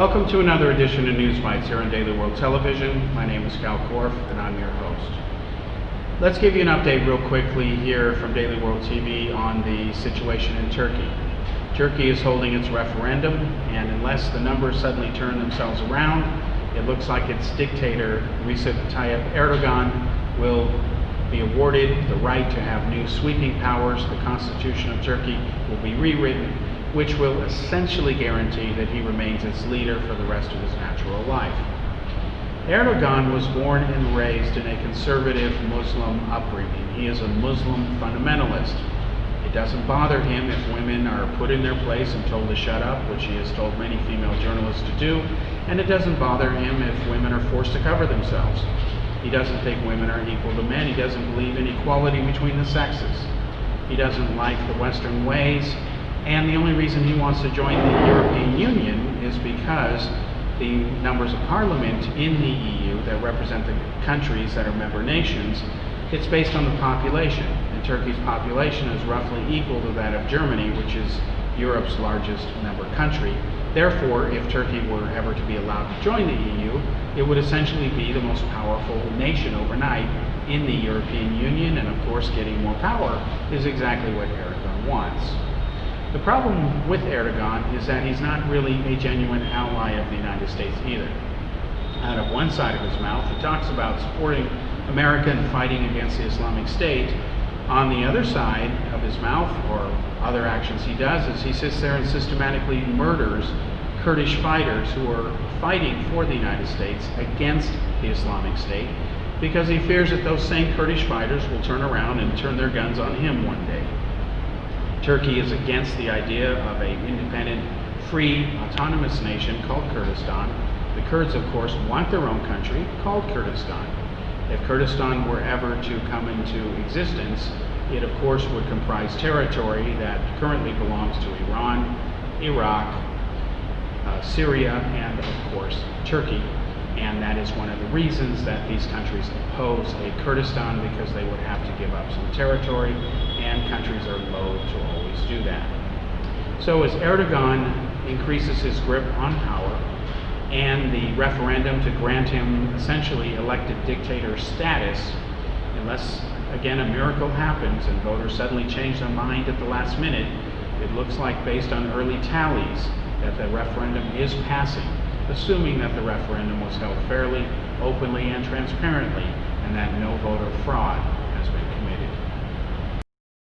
Welcome to another edition of News Bites here on Daily World Television. My name is Kal Korff and I'm your host. Let's give you an update real quickly here from Daily World TV on the situation in Turkey. Turkey is holding its referendum, and unless the numbers suddenly turn themselves around, it looks like its dictator, Recep Tayyip Erdogan, will be awarded the right to have new sweeping powers. The Constitution of Turkey will be rewritten, which will essentially guarantee that he remains its leader for the rest of his natural life. Erdogan was born and raised in a conservative Muslim upbringing. He is a Muslim fundamentalist. It doesn't bother him if women are put in their place and told to shut up, which he has told many female journalists to do, and it doesn't bother him if women are forced to cover themselves. He doesn't think women are equal to men. He doesn't believe in equality between the sexes. He doesn't like the Western ways. And the only reason he wants to join the European Union is because the numbers of parliament in the EU that represent the countries that are member nations, it's based on the population. And Turkey's population is roughly equal to that of Germany, which is Europe's largest member country. Therefore, if Turkey were ever to be allowed to join the EU, it would essentially be the most powerful nation overnight in the European Union, and of course getting more power is exactly what Erdogan wants. The problem with Erdogan is that he's not really a genuine ally of the United States either. Out of one side of his mouth, he talks about supporting America and fighting against the Islamic State. On the other side of his mouth, or other actions he does, is he sits there and systematically murders Kurdish fighters who are fighting for the United States against the Islamic State, because he fears that those same Kurdish fighters will turn around and turn their guns on him one day. Turkey is against the idea of an independent, free, autonomous nation called Kurdistan. The Kurds, of course, want their own country called Kurdistan. If Kurdistan were ever to come into existence, it of course would comprise territory that currently belongs to Iran, Iraq, Syria, and of course Turkey. And that is one of the reasons that these countries oppose a Kurdistan, because they would have to give up some territory, and countries are loath to always do that. So as Erdogan increases his grip on power, and the referendum to grant him essentially elected dictator status, unless again a miracle happens and voters suddenly change their mind at the last minute, it looks like, based on early tallies, that the referendum is passing, assuming that the referendum was held fairly, openly, and transparently, and that no voter fraud